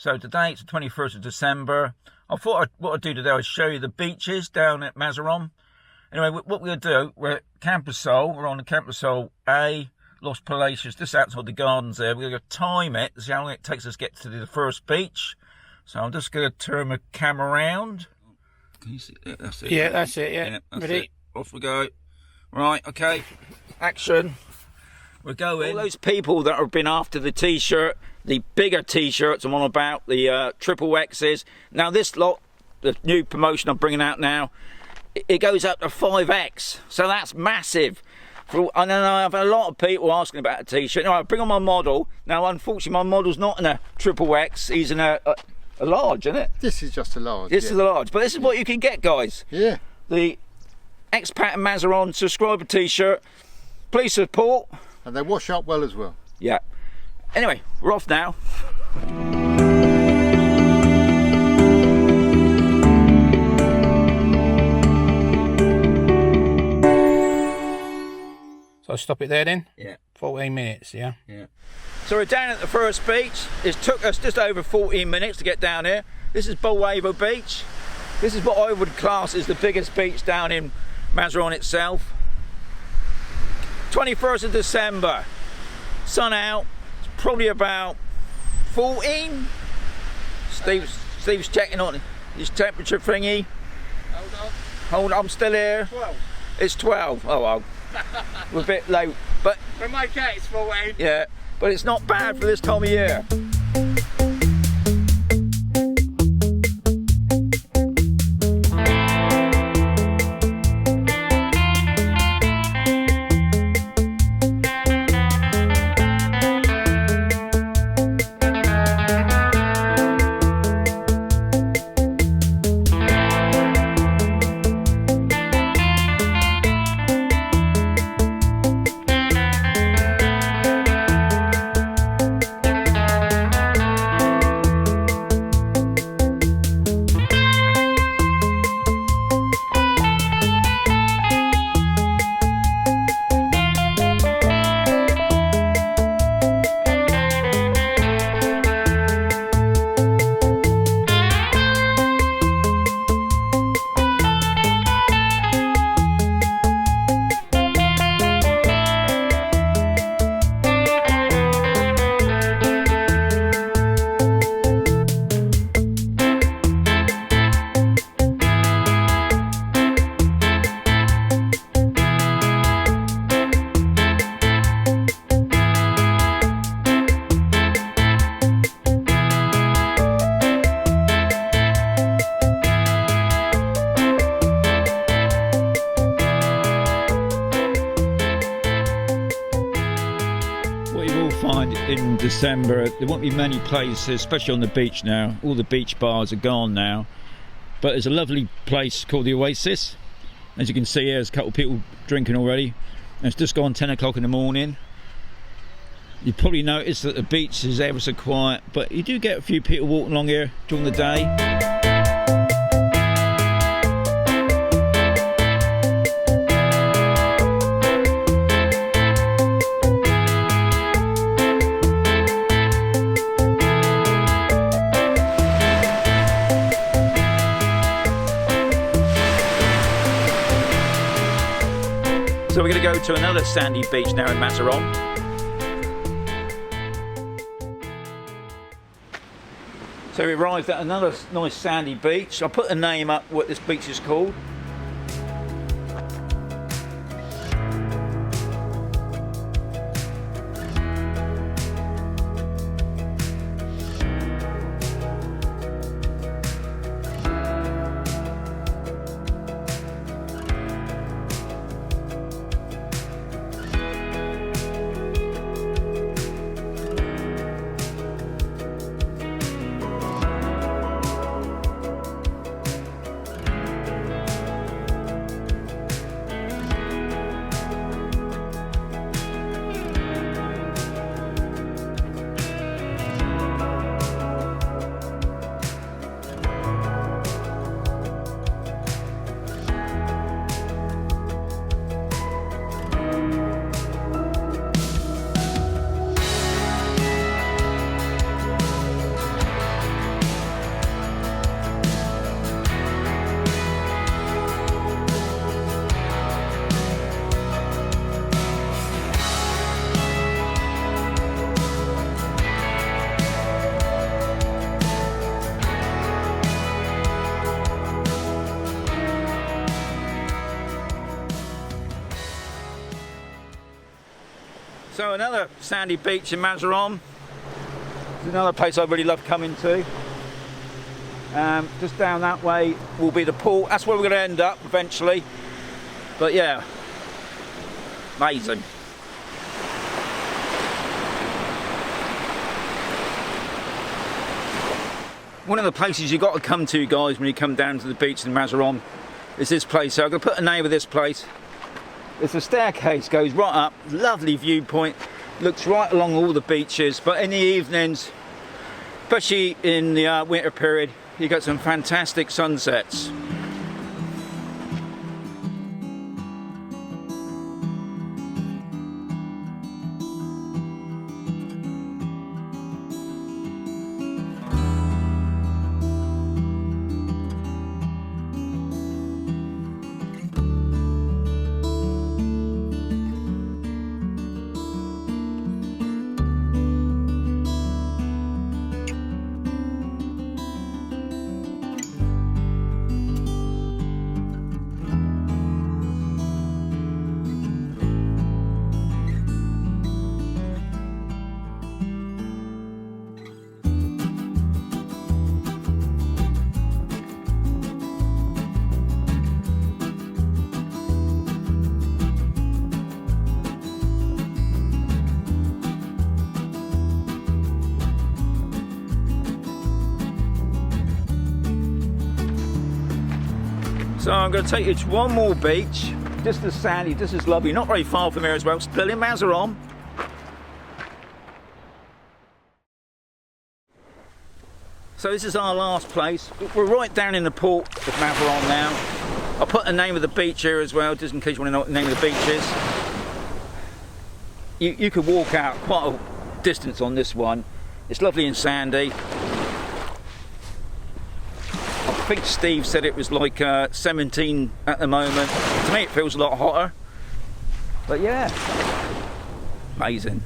So today it's the 21st of December. I thought what I'd do today is show you the beaches down at Mazarón. Anyway, what we're going to do, we're at Camposol. We're on the Camposol A, Los Palacios, just outside the gardens there. We're going to time it to see how long it takes us to get to the first beach. So I'm just going to turn my camera around. Can you see it? That's it. Yeah, that's it, yeah. That's Ready? it. Off we go. Right, okay. Action. We're going. All those people that have been after the T-shirt, the bigger T-shirts I'm on about, the triple X's. Now this lot, the new promotion I'm bringing out now, it goes up to 5X. So that's massive. I know I've had a lot of people asking about a T-shirt. Now I bring on my model. Now unfortunately my model's not in a triple X. He's in a large, isn't it? This is just a large. This is a large. But this is what you can get, guys. Yeah. The Expat and Mazarón subscriber T-shirt. Please support. And they wash up well as well. Yeah. Anyway, we're off now. So I'll stop it there then? Yeah. 14 minutes, yeah? Yeah. So we're down at the first beach. It took us just over 14 minutes to get down here. This is Bulwaiva Beach. This is what I would class as the biggest beach down in Mazarón itself. 21st of December. Sun out. It's probably about 14. Steve's checking on his temperature thingy. Hold on, I'm still here. 12. It's 12. Oh well. We're a bit low, but For my cat, it's 14. yeah, but it's not bad for this time of year. In December, there won't be many places, especially on the beach now. All the beach bars are gone now, but there's a lovely place called the Oasis. As you can see, there's a couple of people drinking already, and it's just gone 10 o'clock in the morning. You probably noticed that the beach is ever so quiet, but you do get a few people walking along here during the day. So we're going to go to another sandy beach now in Mazarón. So we arrived at another nice sandy beach. I'll put a name up what this beach is called. So another sandy beach in Mazarón. It's another place I really love coming to. Just down that way will be the pool. That's where we're going to end up eventually. But yeah, amazing. One of the places you've got to come to, guys, when you come down to the beach in Mazarón is this place. So I'm going to put a name of this place. It's a staircase, goes right up, lovely viewpoint, looks right along all the beaches, but in the evenings, especially in the winter period, you got some fantastic sunsets. So I'm going to take you to one more beach, just as sandy, just as lovely, not very far from here as well, still in Mazarón. So this is our last place. We're right down in the port of Mazarón now. I'll put the name of the beach here as well, just in case you want to know what the name of the beach is. You could walk out quite a distance on this one. It's lovely and sandy. I think Steve said it was like 17 at the moment. To me it feels a lot hotter. But yeah, amazing.